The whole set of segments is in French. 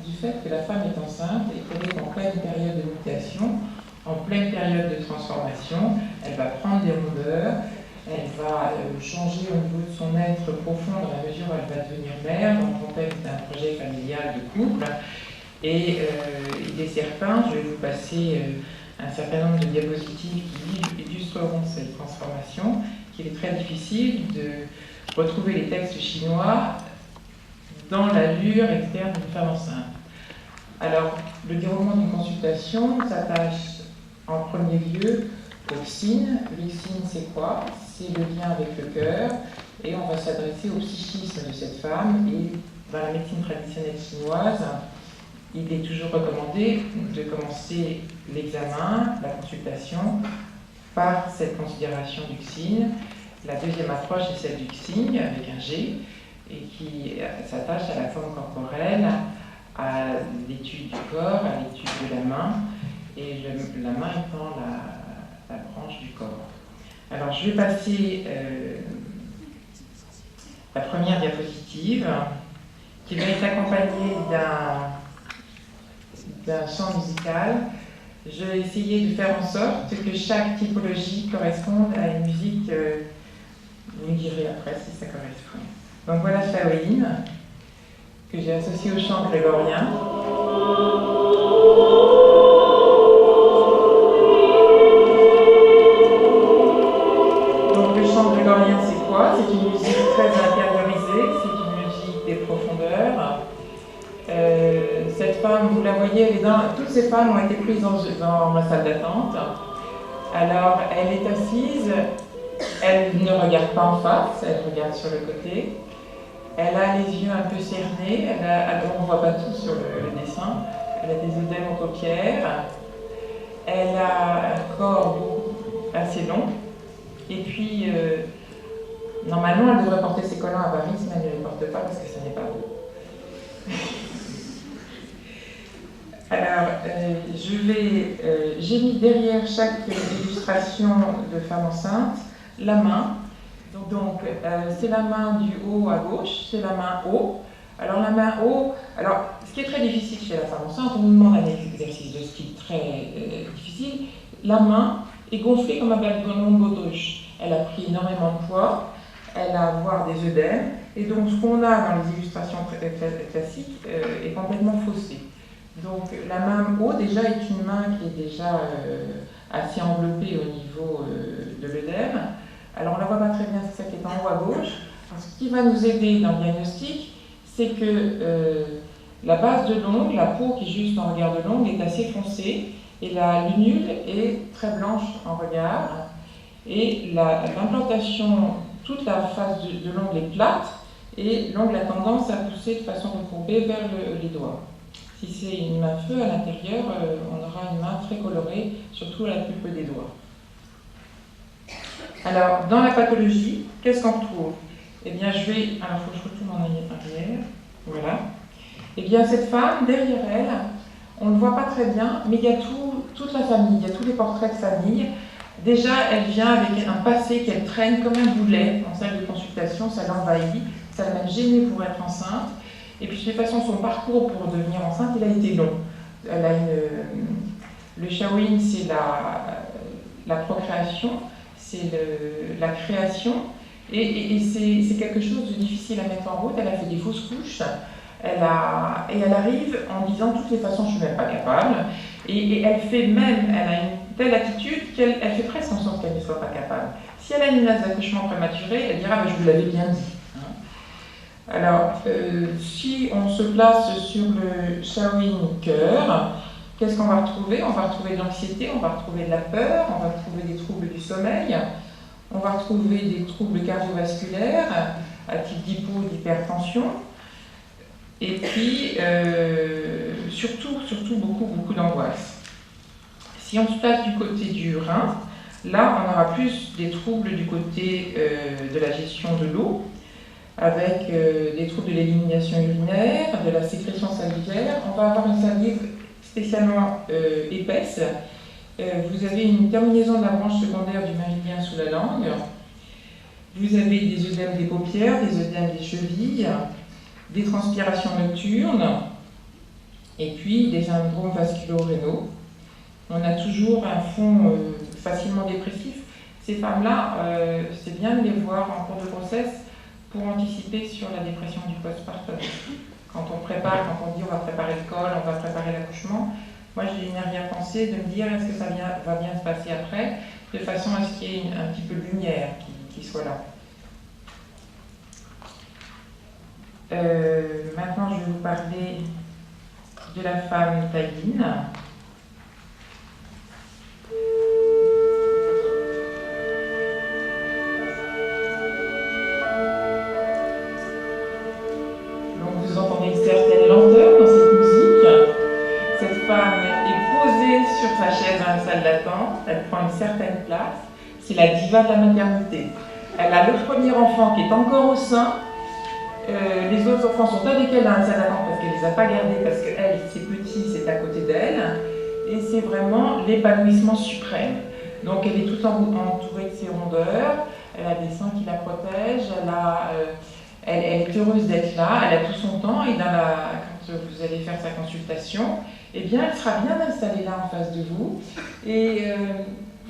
du fait que la femme est enceinte et qu'elle est en pleine période de mutation, en pleine période de transformation. Elle va prendre des rondeurs, elle va changer au niveau de son être profond dans la mesure où elle va devenir mère dans le contexte d'un projet familial de couple. Et des serpents, je vais vous passer un certain nombre de diapositives qui illustreront cette transformation, qu'il est très difficile de retrouver les textes chinois dans l'allure externe d'une femme enceinte. Alors, le déroulement d'une consultation s'attache en premier lieu au Xin. Le Xin, c'est quoi? C'est le lien avec le cœur, et on va s'adresser au psychisme de cette femme. Et dans la médecine traditionnelle chinoise, il est toujours recommandé de commencer l'examen, la consultation, par cette considération du Xin. La deuxième approche est celle du Xing, avec un G, et qui s'attache à la forme corporelle, à l'étude du corps, à l'étude de la main, et la main étant la branche du corps. Alors je vais passer la première diapositive, qui va être accompagnée d'un chant musical. Je vais essayer de faire en sorte que chaque typologie corresponde à une musique, vous me direz après si ça correspond. Donc voilà Shaolin, que j'ai associé au chant grégorien. Donc le chant grégorien, c'est quoi? C'est une musique très intériorisée, c'est une musique des profondeurs. Cette femme, vous la voyez, toutes ces femmes ont été prises dans ma salle d'attente. Alors, elle est assise, elle ne regarde pas en face, elle regarde sur le côté. Elle a les yeux un peu cernés, on ne voit pas tout sur le dessin. Elle a des œdèmes aux paupières. Elle a un corps assez long. Et puis, normalement, elle devrait porter ses collants à Paris, mais elle ne les porte pas parce que ce n'est pas beau. Alors, j'ai mis derrière chaque illustration de femme enceinte la main. Donc, c'est la main du haut à gauche, c'est la main haut. Alors, la main haut, ce qui est très difficile chez la femme enceinte, on nous demande un exercice de style très difficile. La main est gonflée comme un ballon d'autruche. Elle a pris énormément de poids, elle a voire des œdèmes, et donc ce qu'on a dans les illustrations classiques est complètement faussé. Donc la main haut déjà est une main qui est déjà assez enveloppée au niveau de l'œdème. Alors on ne la voit pas très bien, c'est ça qui est en haut à gauche. Alors, ce qui va nous aider dans le diagnostic, c'est que la base de l'ongle, la peau qui est juste en regard de l'ongle, est assez foncée, et la lunule est très blanche en regard. Et l'implantation, toute la face de l'ongle est plate, et l'ongle a tendance à pousser de façon recourbée vers les doigts. Si c'est une main feu à l'intérieur, on aura une main très colorée, surtout à la pulpe des doigts. Alors, dans la pathologie, qu'est-ce qu'on retrouve? Eh bien, il faut que je retourne en arrière. Voilà. Eh bien, cette femme, derrière elle, on ne le voit pas très bien, mais il y a toute la famille, il y a tous les portraits de famille. Déjà, elle vient avec un passé qu'elle traîne comme un boulet en salle de consultation, ça l'envahit, ça l'a même gênée pour être enceinte. Et puis de toute façon, son parcours pour devenir enceinte, il a été long. Le Shaolin, c'est la procréation, c'est la création, et c'est quelque chose de difficile à mettre en route. Elle a fait des fausses couches, et elle arrive en disant de toutes les façons, je ne suis même pas capable, et elle a une telle attitude qu'elle fait presque en sorte qu'elle ne soit pas capable. Si elle a une menace d'accouchement prématuré, elle dira, je vous l'avais bien dit. Alors, si on se place sur le Shaolin cœur, qu'est-ce qu'on va retrouver? On va retrouver de l'anxiété, on va retrouver de la peur, on va retrouver des troubles du sommeil, on va retrouver des troubles cardiovasculaires, à type d'hypo, d'hypertension, et puis surtout beaucoup d'angoisse. Si on se place du côté du rein, là on aura plus des troubles du côté de la gestion de l'eau, avec des troubles de l'élimination urinaire, de la sécrétion salivaire. On va avoir une salive spécialement épaisse. Vous avez une terminaison de la branche secondaire du méridien sous la langue. Vous avez des œdèmes des paupières, des œdèmes des chevilles, des transpirations nocturnes. Et puis des syndromes vasculo-rénaux. On a toujours un fond facilement dépressif. Ces femmes-là, c'est bien de les voir en cours de grossesse pour anticiper sur la dépression du postpartum. Quand on prépare, quand on dit on va préparer le col, on va préparer l'accouchement, moi j'ai une arrière-pensée de me dire est-ce que ça va bien se passer après, de façon à ce qu'il y ait un petit peu de lumière qui soit là. Maintenant, je vais vous parler de la femme taïine. Donc, vous entendez une certaine lenteur dans cette musique. Cette femme est posée sur sa chaise dans la salle d'attente. Elle prend une certaine place. C'est la diva de la maternité. Elle a le premier enfant qui est encore au sein. Les autres enfants sont avec elle dans la salle d'attente parce qu'elle ne les a pas gardés, parce qu'elle, c'est petit, c'est à côté d'elle. Et c'est vraiment l'épanouissement suprême. Donc elle est tout entourée de ses rondeurs, elle a des seins qui la protègent, elle est heureuse d'être là, elle a tout son temps. Et quand vous allez faire sa consultation, eh bien, elle sera bien installée là en face de vous. Et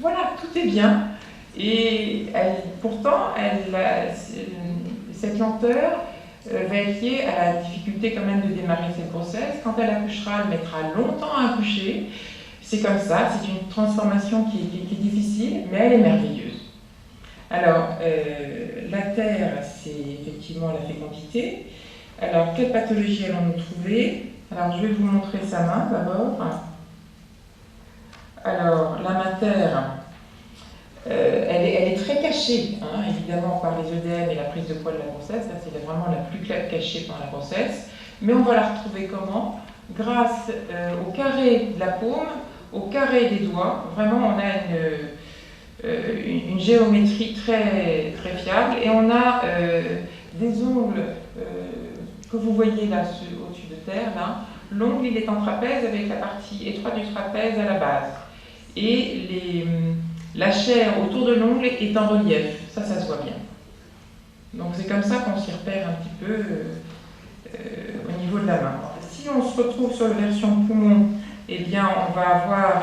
voilà, tout est bien. Et pourtant, cette lenteur va être liée à la difficulté quand même de démarrer cette grossesse. Quand elle accouchera, elle mettra longtemps à accoucher. C'est comme ça, c'est une transformation qui est difficile, mais elle est merveilleuse. Alors, la terre, c'est effectivement la fécondité. Alors, quelle pathologie allons-nous trouver? Alors, je vais vous montrer sa main d'abord. Alors, la main terre, elle est très cachée, hein, évidemment, par les œdèmes et la prise de poids de la grossesse. Là, c'est vraiment la plus cachée pendant la grossesse. Mais on va la retrouver comment? Grâce au carré de la paume, au carré des doigts. Vraiment, on a une géométrie très, très fiable. Et on a des ongles que vous voyez là, au-dessus de terre. L'ongle, il est en trapèze avec la partie étroite du trapèze à la base. Et la chair autour de l'ongle est en relief, ça se voit bien. Donc c'est comme ça qu'on s'y repère un petit peu au niveau de la main. Si on se retrouve sur la version poumon, eh bien on va avoir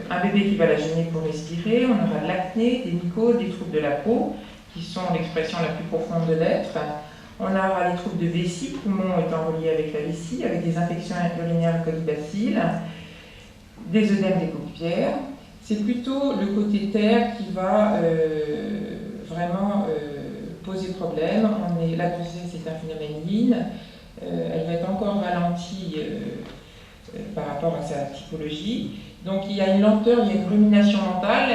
un bébé qui va la gêner pour respirer, on aura de l'acné, des mycoses, des troubles de la peau, qui sont l'expression la plus profonde de l'être. On aura les troubles de vessie, poumon étant relié avec la vessie, avec des infections urinaires colibacilles, des œdèmes des paupières. C'est plutôt le côté terre qui va vraiment poser problème. La grossesse est un phénomène yin, elle va être encore ralentie par rapport à sa typologie. Donc il y a une lenteur, il y a une rumination mentale.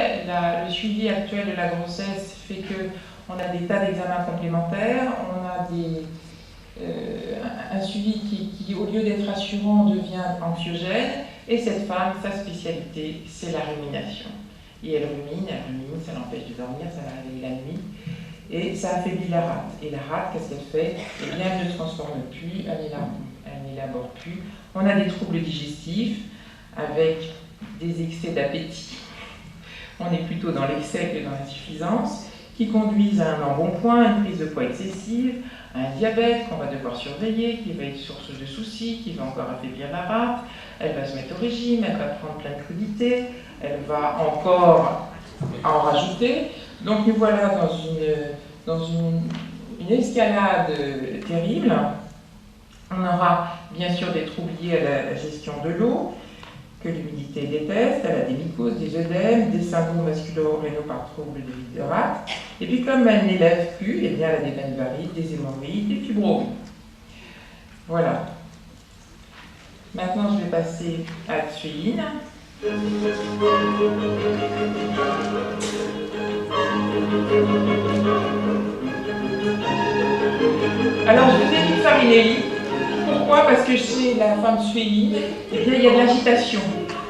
Le suivi actuel de la grossesse fait qu'on a des tas d'examens complémentaires, on a un suivi qui, au lieu d'être rassurant, devient anxiogène. Et cette femme, sa spécialité, c'est la rumination. Et elle rumine, ça l'empêche de dormir, ça la réveille la nuit. Et ça affaiblit la rate. Et la rate, qu'est-ce qu'elle fait? Eh bien, elle ne transforme plus, elle n'élabore plus. On a des troubles digestifs avec des excès d'appétit. On est plutôt dans l'excès que dans l'insuffisance, qui conduisent à un embonpoint, à une prise de poids excessive, à un diabète qu'on va devoir surveiller, qui va être source de soucis, qui va encore affaiblir la rate. Elle va se mettre au régime, elle va prendre plein de crudités, elle va encore en rajouter. Donc nous voilà dans une escalade terrible. On aura bien sûr des troubles liés à la gestion de l'eau, que l'humidité déteste, elle a des mycoses, des œdèmes, des syndromes vasculo-rénaux par troubles de vie de rate. Et puis comme elle n'élève plus, eh bien, elle a des veines varides, des hémorroïdes, des fibromes. Voilà. Maintenant, je vais passer à la suéine. Alors, je vous ai dit Farinelli. Pourquoi? Parce que chez la femme suéine, eh bien, il y a de l'agitation.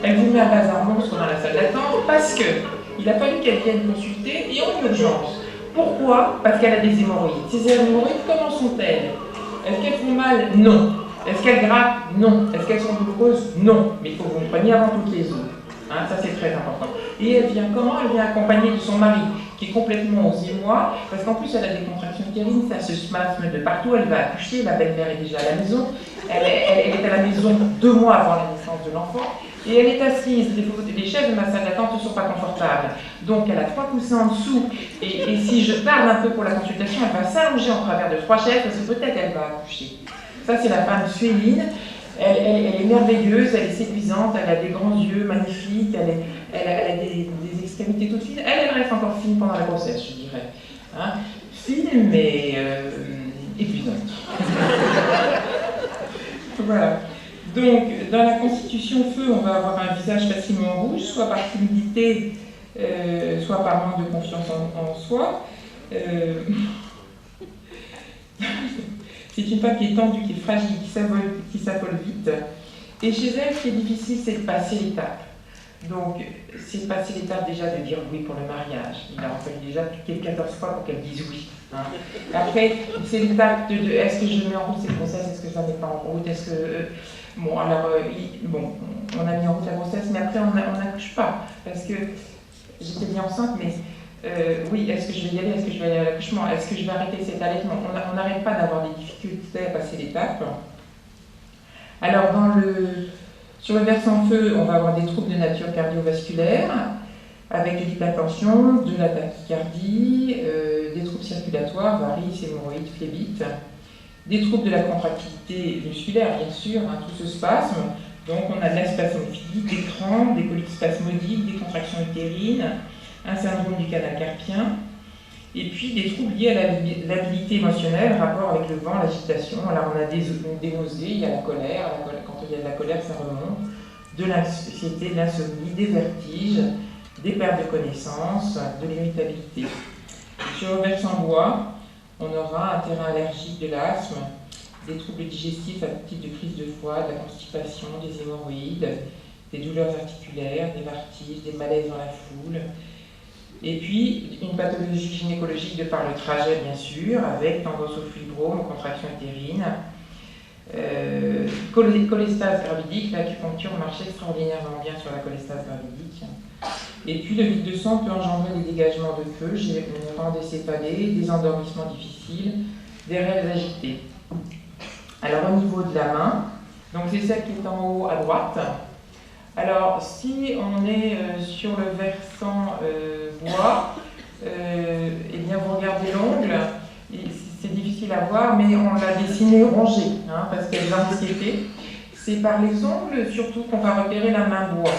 Elle vous met un bazar monstre dans la salle d'attente parce qu'il a fallu qu'elle vienne consulter et en urgence. Pourquoi? Parce qu'elle a des hémorroïdes. Ces hémorroïdes, comment sont-elles? Est-ce qu'elles font mal? Non. Est-ce qu'elles grattent? Non. Est-ce qu'elles sont douloureuses? Non. Mais il faut que vous me preniez avant toutes les autres. Hein, ça, c'est très important. Et elle vient comment? Elle vient accompagnée de son mari, qui est complètement aux émois, parce qu'en plus elle a des contractions utérines, ça se spasme de partout, elle va accoucher, la belle-mère est déjà à la maison, elle est à la maison 2 mois avant la naissance de l'enfant, et elle est assise, les chaises de ma salle d'attente ne sont pas confortables, donc elle a 3 coussins en dessous, et si je tarde un peu pour la consultation, elle va s'allonger en travers de 3 chaises, parce que peut-être elle va accoucher. Ça c'est la femme féline. Elle est merveilleuse, elle est séduisante, elle a des grands yeux magnifiques, elle a des extrémités toutes fines. Elle reste encore fine pendant la grossesse, je dirais. Hein? Fine, mais épuisante. Voilà. Donc, dans la constitution feu, on va avoir un visage facilement rouge, soit par timidité, soit par manque de confiance en soi. C'est une femme qui est tendue, qui est fragile, qui s'affole vite. Et chez elle, ce qui est difficile, c'est de passer l'étape. Donc, c'est de passer l'étape déjà de dire oui pour le mariage. Il a fallu déjà cliquer 14 fois pour qu'elle dise oui. Hein. Après, c'est l'étape de est-ce que je mets en route cette grossesse, est-ce que ça ne met pas en route, est-ce que... bon, alors, on a mis en route la grossesse, mais après, on n'accouche pas. Parce que j'étais bien enceinte, mais... oui, est-ce que je vais y aller, est-ce que je vais aller à l'accouchement, est-ce que je vais arrêter cet allaitement? On n'arrête pas d'avoir des difficultés à passer l'étape. Alors, sur le versant feu, on va avoir des troubles de nature cardiovasculaire, avec de l'hypertension, de la tachycardie, des troubles circulatoires, varices, hémorroïdes, phlébites, des troubles de la contractilité musculaire, bien sûr, hein, tout ce spasme. Donc, on a de la spasmophilie, des crampes, des coliques spasmodiques, des contractions utérines, un syndrome du canal carpien, et puis des troubles liés à l'habilité émotionnelle, rapport avec le vent, l'agitation. Alors on a des nausées, il y a la colère, quand il y a de la colère ça remonte, de l'anxiété, de l'insomnie, des vertiges, des pertes de connaissance, de l'irritabilité. Sur le versant bois, on aura un terrain allergique, de l'asthme, des troubles digestifs à type de crise de foie, de la constipation, des hémorroïdes, des douleurs articulaires, des vertiges, des malaises dans la foule. Et puis, une pathologie gynécologique de par le trajet, bien sûr, avec tendance au fibrome, aux contractions utérines, cholestase gravidique, l'acupuncture marche extraordinairement bien sur la cholestase gravidique. Et puis, le vide de sang peut engendrer des dégagements de feu, une rende céphalée, des endormissements difficiles, des rêves agités. Alors, au niveau de la main, donc c'est celle qui est en haut à droite. Alors, si on est sur le versant bois, eh bien vous regardez l'ongle, c'est difficile à voir, mais on l'a dessiné rongé, hein, parce qu'elle va anxiété. C'est par les ongles surtout qu'on va repérer la main bois.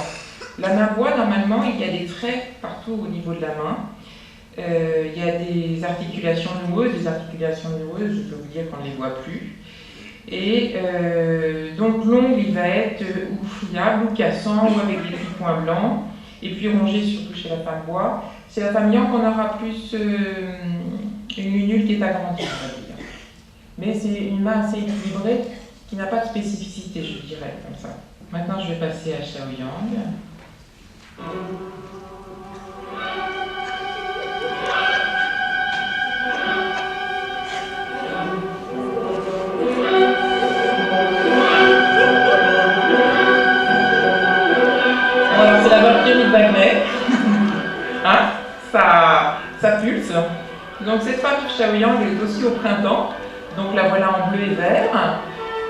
La main bois, normalement, il y a des traits partout au niveau de la main. Il y a des articulations noueuses, je peux vous dire qu'on ne les voit plus. Et donc l'ongle, il va être ou friable, ou cassant, ou avec des petits points blancs, et puis rongé surtout chez la femme bois. C'est la femme yang qu'on aura plus une lunule qui est agrandie, on va dire. Mais c'est une main assez équilibrée, qui n'a pas de spécificité, je dirais, comme ça. Maintenant, je vais passer à Shaoyang. Alors, c'est la Valkyrie de Wagner. Hein, ça pulse. Donc, cette femme de Shaoyang, elle est aussi au printemps. Donc, la voilà en bleu et vert.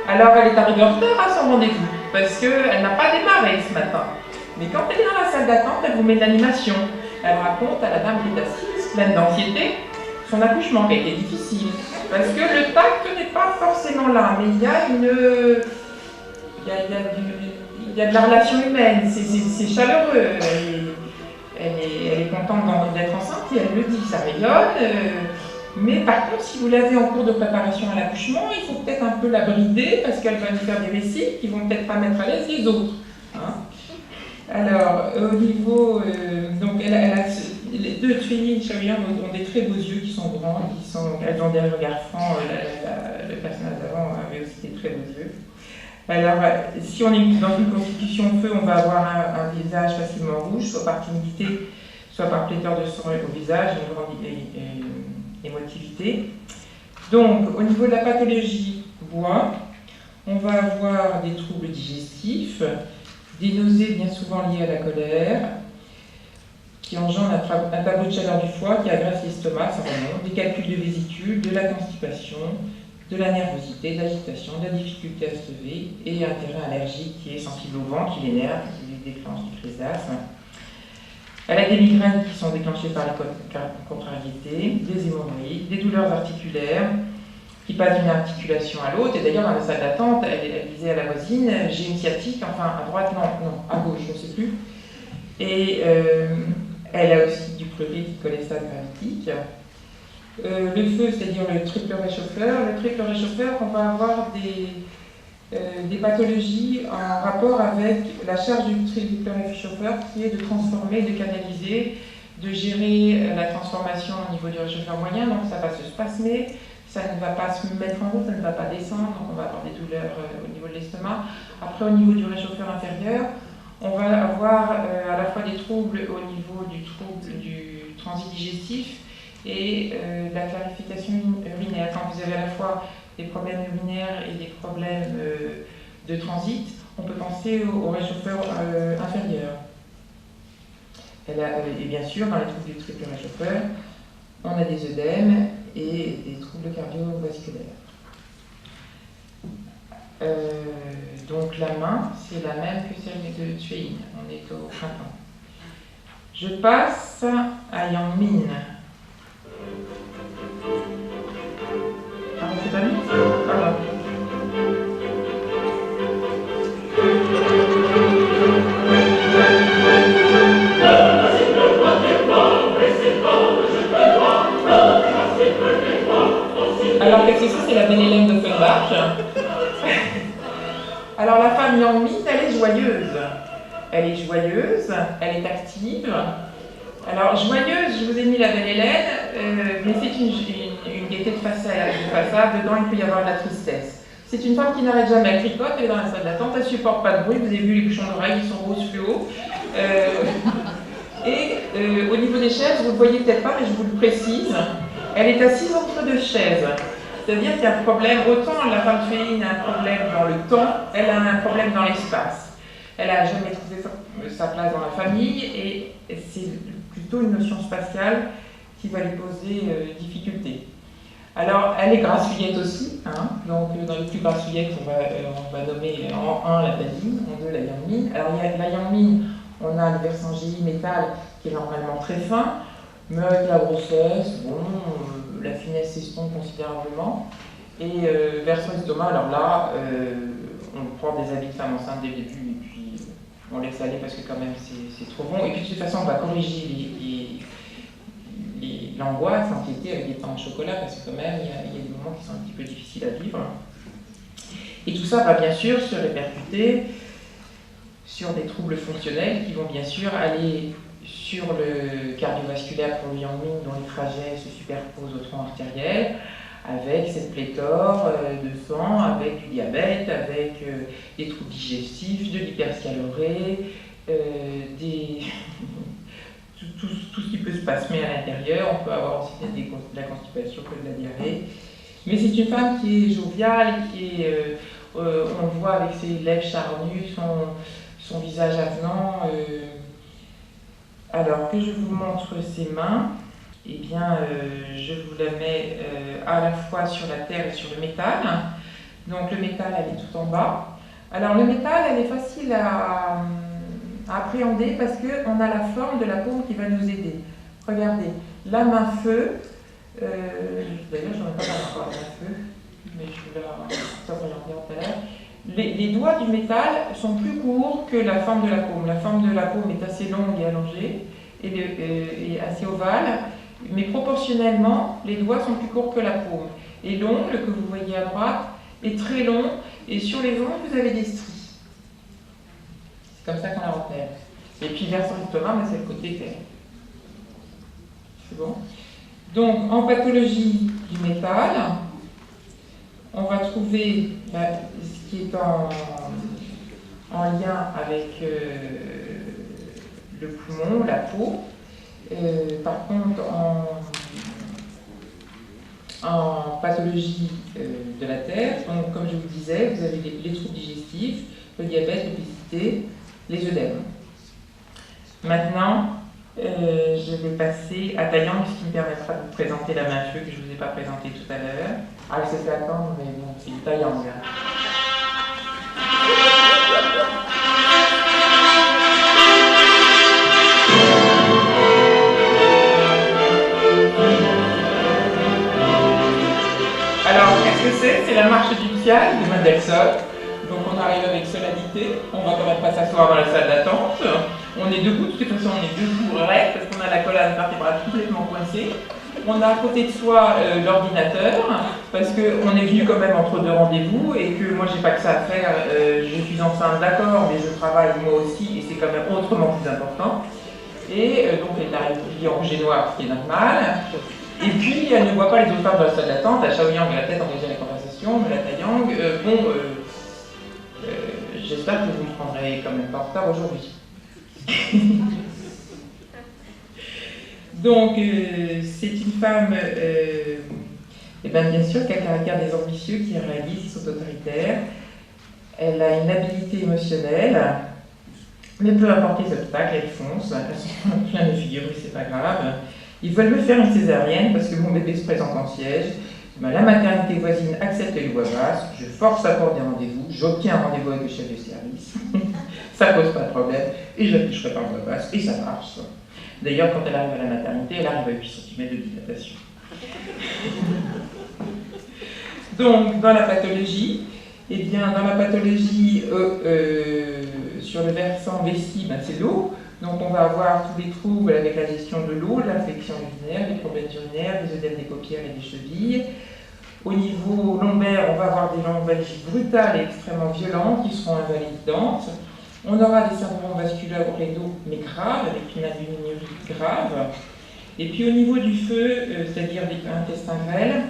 Alors, elle est arrivée en retard à son rendez-vous, parce qu'elle n'a pas démarré ce matin. Mais quand elle est dans la salle d'attente, elle vous met de l'animation. Elle raconte à la dame qui est assise, pleine d'anxiété, son accouchement qui a été difficile. Parce que le tact n'est pas forcément là, mais il y a il y a de la relation humaine, c'est chaleureux. Elle est contente d'être enceinte et elle le dit, ça rayonne. Mais par contre, si vous l'avez en cours de préparation à l'accouchement, il faut peut-être un peu la brider parce qu'elle va nous faire des récits qui vont peut-être pas mettre à l'aise les autres. Hein. Alors, au niveau... donc, les deux féminines Shaoyang ont des très beaux yeux qui sont grands, elles ont des regards francs, le personnage d'avant avait aussi des très beaux yeux. Alors, si on est dans une constitution feu, on va avoir un visage facilement rouge, soit par timidité, soit par pléthore de sang au visage, une grande émotivité. Donc, au niveau de la pathologie bois, on va avoir des troubles digestifs, des nausées bien souvent liées à la colère, qui engendre un tableau de chaleur du foie qui agresse l'estomac, ça remonte, des calculs de vésicule, de la constipation, de la nervosité, de l'agitation, de la difficulté à se lever et un terrain allergique qui est sensible au vent, qui l'énerve, qui lui déclenche des crises d'asthme. Elle a des migraines qui sont déclenchées par les contrariétés, des hémorroïdes, des douleurs articulaires qui passent d'une articulation à l'autre. Et d'ailleurs, dans la salle d'attente, elle disait à la voisine, j'ai une sciatique, enfin à droite, non, à gauche, je ne sais plus. Et elle a aussi du pleurite cholestase gravitique. Le feu, c'est-à-dire le triple réchauffeur. Le triple réchauffeur, on va avoir des pathologies en rapport avec la charge du triple réchauffeur qui est de transformer, de canaliser, de gérer la transformation au niveau du réchauffeur moyen. Donc ça va se spasmer, ça ne va pas se mettre en route, ça ne va pas descendre, donc on va avoir des douleurs au niveau de l'estomac. Après, au niveau du réchauffeur inférieur, on va avoir à la fois des troubles au niveau du transit digestif et la clarification urinaire. Quand vous avez à la fois des problèmes urinaires et des problèmes de transit, on peut penser au réchauffeur inférieur. Et bien sûr, dans les troubles du triple réchauffeur, on a des œdèmes et des troubles cardiovasculaires. Donc la main, c'est la même que celle de Thuéine. On est au printemps. Je passe à Yang Min. Ah, c'est pas lui? Pardon. Alors qu'est-ce que c'est la belle Hélène d'Offenbach. Alors la femme Yang Min, elle est joyeuse. Elle est joyeuse, elle est active. Alors joyeuse, je vous ai mis la belle Hélène, mais c'est une gaieté de façade. Dedans, il peut y avoir de la tristesse. C'est une femme qui n'arrête jamais, elle tricote, elle est dans la salle d'attente, elle ne supporte pas de bruit. Vous avez vu les bouchons d'oreilles, ils sont roses fluo. Au niveau des chaises, vous ne le voyez peut-être pas, mais je vous le précise, elle est assise entre deux chaises. C'est-à-dire qu'il y a un problème, autant la femme Thuéine a un problème dans le temps, elle a un problème dans l'espace. Elle n'a jamais trouvé sa place dans la famille et c'est plutôt une notion spatiale qui va lui poser difficulté. Alors, elle est grassouillette aussi, hein, donc dans les plus grassouillettes, on va nommer en 1 la Daline, en 2 la Yang Min. Alors, il y a la Yang Min, on a le versant GI métal qui est normalement très fin, mais avec la grossesse, bon, la finesse s'estompe considérablement. Et versant estomac, alors là, on prend des habits de femme enceinte dès le début et puis on laisse aller parce que quand même c'est trop bon. Et puis de toute façon, on va corriger l'angoisse, l'anxiété avec des pains au chocolat parce que quand même, il y a des moments qui sont un petit peu difficiles à vivre. Et tout ça va bien sûr se répercuter sur des troubles fonctionnels qui vont bien sûr aller sur le cardiovasculaire pour le Yang Min dont les trajets se superposent au tronc artériel, avec cette pléthore de sang, avec du diabète, avec des troubles digestifs, de l'hyperscalorée, tout ce qui peut se passer à l'intérieur. On peut avoir aussi de la constipation que de la diarrhée. Mais c'est une femme qui est joviale, qui est, on le voit avec ses lèvres charnues, son visage avenant. Alors que je vous montre ses mains, eh bien, je vous la mets à la fois sur la terre et sur le métal. Donc le métal, elle est tout en bas. Alors le métal, elle est facile à appréhender parce qu'on a la forme de la paume qui va nous aider. Regardez, la main feu, d'ailleurs j'en ai pas encore la main feu, mais je vous ça va y revenir tout à l'heure. Les doigts du métal sont plus courts que la forme de la paume. La forme de la paume est assez longue et allongée et assez ovale, mais proportionnellement, les doigts sont plus courts que la paume. Et l'ongle que vous voyez à droite est très long et sur les ongles, vous avez des stries. C'est comme ça qu'on la repère. Et puis versant estomac, mais c'est le côté terre. C'est bon? Donc, en pathologie du métal, on va trouver ce qui est en lien avec le poumon, la peau. Par contre, en pathologie de la terre, donc, comme je vous disais, vous avez les troubles digestifs, le diabète, l'obésité, les œdèmes. Maintenant, Je vais passer à Taïang, ce qui me permettra de vous présenter la main feu que je ne vous ai pas présentée tout à l'heure. Ah, elle s'est fait attendre, mais bon, c'est du Taïang. Alors, qu'est-ce que c'est? C'est la marche nuptiale de Mendelssohn. Donc on arrive avec solennité, on va quand même pas s'asseoir dans la salle d'attente. On est debout, de toute façon on est debout recte parce qu'on a la colonne vertébrale complètement coincée. On a à côté de soi l'ordinateur, parce qu'on est venu quand même entre deux rendez-vous et que moi j'ai pas que ça à faire, je suis enceinte d'accord, mais je travaille moi aussi et c'est quand même autrement plus important. Et donc elle arrive en rouge et noir, ce qui est normal. Et puis elle ne voit pas les autres femmes dans la salle d'attente, la Shaoyang a la tête engagée à la conversation, mais la Taïang, j'espère que vous ne prendrez quand même pas en retard aujourd'hui. Donc, c'est une femme, bien sûr, qui a le caractère des ambitieux, qui est réaliste, qui sont autoritaires. Elle a une habileté émotionnelle, mais peu importe les obstacles, elle fonce. Elle a plein de figures, mais c'est pas grave. Ils veulent me faire une césarienne parce que mon bébé se présente en siège. La maternité voisine accepte les voix basses, je force à prendre des rendez-vous, j'obtiens un rendez-vous avec le chef de service, ça pose pas de problème, et je n'afficherai pas en voix basse, et ça marche. D'ailleurs, quand elle arrive à la maternité, elle arrive à 8 cm de dilatation. Donc, dans la pathologie, dans la pathologie, sur le versant vessie, c'est l'eau. Donc on va avoir tous les troubles avec la gestion de l'eau, l'infection urinaire, les problèmes urinaires, les œdèmes des paupières et des chevilles. Au niveau lombaire, on va avoir des lombalgies brutales et extrêmement violentes qui seront invalidantes. On aura des syndromes vasculaires rénaux, mais graves, avec une albuminurie grave. Et puis au niveau du feu, c'est-à-dire des intestins grêles,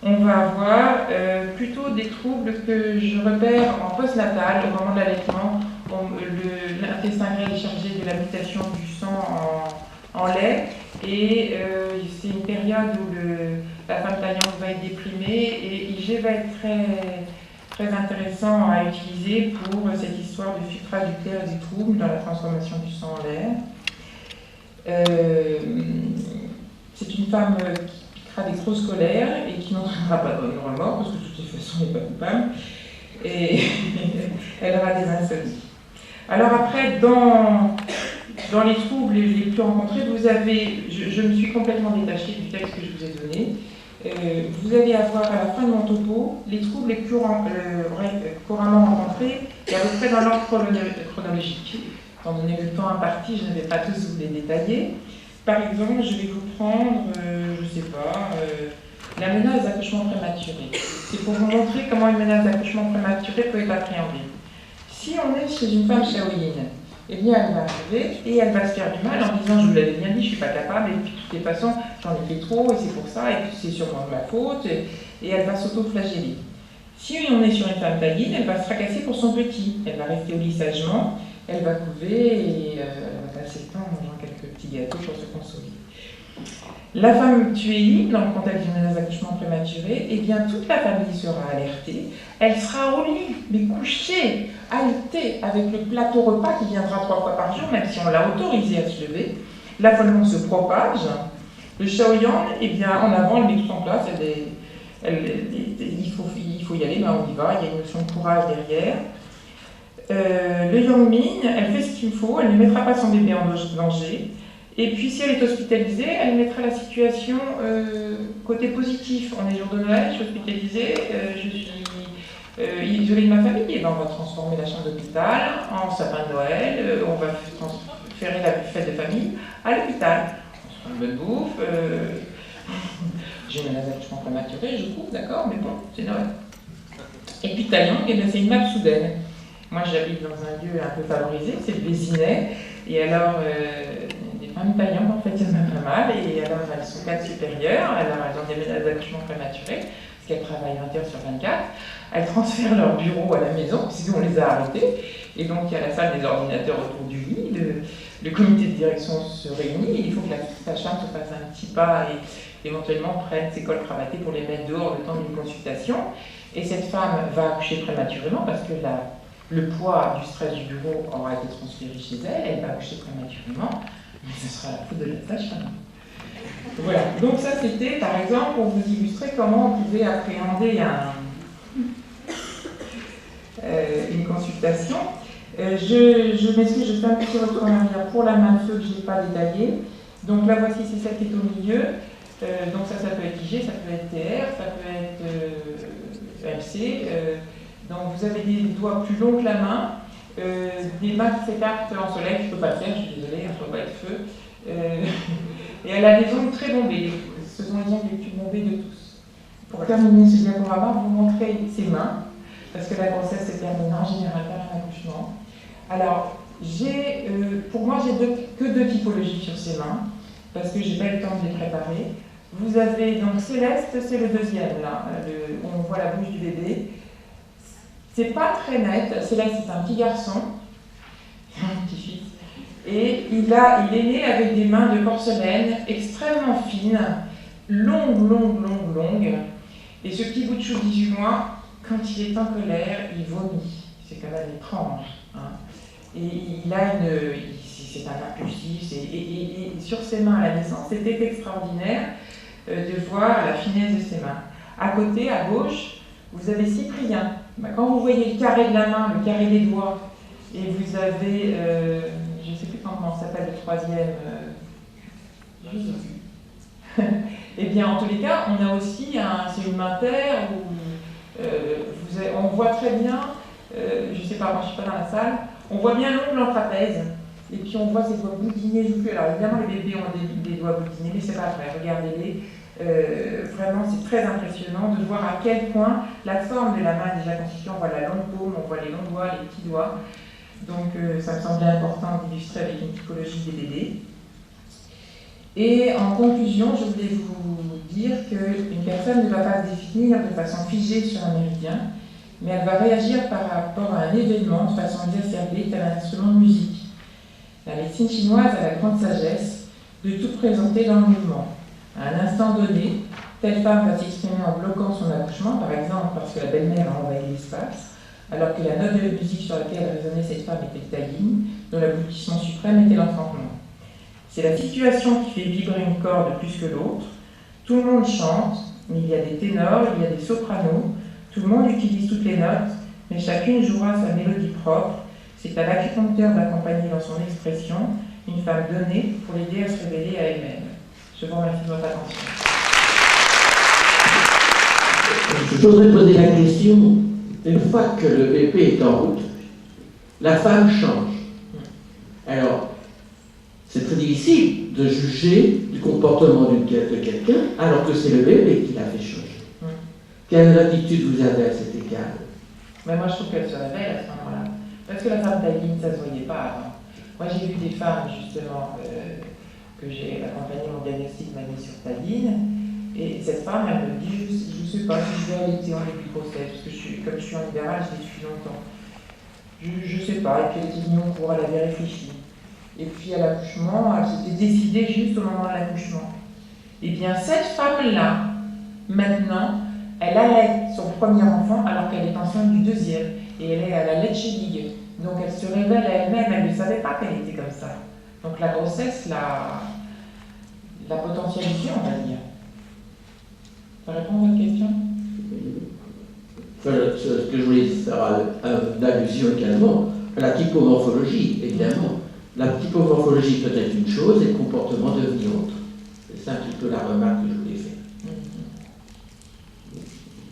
on va avoir plutôt des troubles que je repère en postnatal, au moment de l'allaitement. L'intestin grêle est chargé de la mutation du sang en lait et c'est une période où la femme taillante va être déprimée et IG va être très intéressant à utiliser pour cette histoire de filtrage du terre et du trouble dans la transformation du sang en lait. C'est une femme qui piquera des grosses colères et qui n'entraînera pas dans la mort parce que de toute façon elle n'est pas coupable et elle aura des insomnies. Alors après, dans les troubles les plus rencontrés, vous avez, je me suis complètement détachée du texte que je vous ai donné, vous allez avoir à la fin de mon topo les troubles les plus couramment rencontrés et à peu près dans l'ordre chronologique. Étant donné le temps imparti, je ne vais pas tous vous les détailler. Par exemple, je vais vous prendre, je ne sais pas, la menace d'accouchement prématuré. C'est pour vous montrer comment une menace d'accouchement prématuré peut être appréhendée. Si on est chez une femme shaoyine, eh bien elle va arriver et elle va se faire du mal en disant je vous l'avais bien dit, je ne suis pas capable, et puis de toutes les façons j'en ai fait trop et c'est pour ça, et puis c'est sûrement de ma faute, et elle va s'auto-flageller. Si on est sur une femme taïine, elle va se fracasser pour son petit, elle va rester au lit sagement, elle va couver et elle va passer le temps en mangeant quelques petits gâteaux pour se consoler. La femme tuée dans le contexte d'une menace d'accouchement prématuré, eh bien toute la famille sera alertée. Elle sera au lit, mais couchée, haletée, avec le plateau repas qui viendra 3 fois par jour, même si on l'a autorisée à se lever. L'affolement se propage. Le Shaoyang, eh bien en avant, elle met tout en place. Il faut y aller, on y va. Il y a une notion de courage derrière. Le Yangming, elle fait ce qu'il faut. Elle ne mettra pas son bébé en danger. Et puis si elle est hospitalisée, elle mettra la situation côté positif. On est jour de Noël, je suis hospitalisée, je suis isolée de ma famille, et ben on va transformer la chambre d'hôpital en sapin de Noël, on va transférer la fête de famille à l'hôpital. On se prend une bonne bouffe, j'ai une menace d'accouchement prématuré, je coupe, d'accord, mais bon, c'est Noël. Et puis Taïang, eh c'est une map soudaine. Moi j'habite dans un lieu un peu favorisé, c'est le Vésinet, et alors femmes taillantes, en fait, il y en a pas mal, et alors elles sont 4 supérieures, alors elles ont des menaces d'accouchement prématuré, parce qu'elles travaillent 20 heures sur 24, elles transfèrent leur bureau à la maison, sinon on les a arrêtées, et donc il y a la salle des ordinateurs autour du lit, le comité de direction se réunit, il faut que la sage-femme se fasse un petit pas et éventuellement prenne ses cols cravatés pour les mettre dehors le temps d'une consultation, et cette femme va accoucher prématurément parce que le poids du stress du bureau aura été transféré chez elle, elle va accoucher prématurément, mais ce sera la faute de la sage-femme. Voilà, donc ça c'était par exemple pour vous illustrer comment on pouvait appréhender une consultation. Je m'excuse, je fais un petit retour en arrière pour la main de feu que je n'ai pas détaillée. Donc là voici, c'est celle qui est au milieu. Donc ça peut être IG, ça peut être TR, ça peut être MC. Donc vous avez des doigts plus longs que la main, des mains qui s'écartent en soleil, je ne peux pas le faire, je suis désolée, je ne peux pas être feu. Et elle a des ongles très bombés, ce sont les ongles les plus bombés de tous. Pour terminer ce diaporama, vous montrer ses mains, parce que la grossesse se termine en général par un accouchement. Alors, pour moi, j'ai que deux typologies sur ces mains, parce que je n'ai pas eu le temps de les préparer. Vous avez donc Céleste, c'est le deuxième, là, où on voit la bouche du bébé. C'est pas très net, Céleste c'est un petit garçon, un petit-fils, et il est né avec des mains de porcelaine extrêmement fines, longues, et ce petit bout de chou de 18 mois, quand il est en colère, il vomit, c'est quand même étrange. Hein. Et c'est un impulsif, et sur ses mains à la naissance, c'était extraordinaire de voir la finesse de ses mains. À côté, à gauche, vous avez Cyprien. Quand vous voyez le carré de la main, le carré des doigts, et vous avez, je ne sais plus comment s'appelle le troisième, eh bien en tous les cas, on a aussi c'est une main terre où on voit très bien, je ne sais pas, moi je ne suis pas dans la salle, on voit bien l'ongle en trapèze, et puis on voit ses doigts boudinés. Alors évidemment les bébés ont des doigts boudinés, mais c'est pas vrai, regardez-les. Vraiment, c'est très impressionnant de voir à quel point la forme de la main est déjà constituée. On voit la longue paume, on voit les longs doigts, les petits doigts. Donc, ça me semblait important d'illustrer avec une typologie des bébés. Et en conclusion, je voulais vous dire qu'une personne ne va pas se définir de façon figée sur un méridien, mais elle va réagir par rapport à un événement de façon exacerbée, tel un instrument de musique. La médecine chinoise a la grande sagesse de tout présenter dans le mouvement. À un instant donné, telle femme va s'exprimer en bloquant son accouchement, par exemple parce que la belle-mère a envahi l'espace, alors que la note de musique sur laquelle résonnait cette femme était Taline, dont l'aboutissement suprême était l'enfantement. C'est la situation qui fait vibrer une corde plus que l'autre. Tout le monde chante, mais il y a des ténors, il y a des sopranos, tout le monde utilise toutes les notes, mais chacune jouera sa mélodie propre. C'est à l'acupuncteur d'accompagner dans son expression une femme donnée pour l'aider à se révéler à elle-même. Je vous remercie de votre attention. Je voudrais poser la question, une fois que le bébé est en route, la femme change. Alors, c'est très difficile de juger du comportement de quelqu'un alors que c'est le bébé qui l'a fait changer. Quelle attitude vous avez à cet égard? Mais moi, je trouve qu'elle se révèle à ce moment-là. Parce que la femme d'Aline, ça ne se voyait pas avant. Moi, j'ai vu des femmes, justement, que j'ai accompagné, mon diagnostic m'a mis sur Taline, et cette femme, elle me dit, je ne sais pas si je vais allaiter en début de grossesse, parce que comme je suis en libéral, je l'ai depuis longtemps. Je ne sais pas, et puis elle était venue au cours, elle avait réfléchi. Et puis à l'accouchement, elle s'était décidée juste au moment de l'accouchement. Eh bien, cette femme-là, maintenant, elle allait son premier enfant alors qu'elle est enceinte du deuxième, et elle est à la Leche-Ligue. Donc elle se révèle à elle-même, elle ne savait pas qu'elle était comme ça. Donc la grossesse, la potentialité, on va dire. Ça répond à votre question? Ce que je voulais faire une allusion également à la typomorphologie, évidemment. La typomorphologie peut être une chose et le comportement devenir autre. C'est ça un petit peu la remarque que je voulais faire.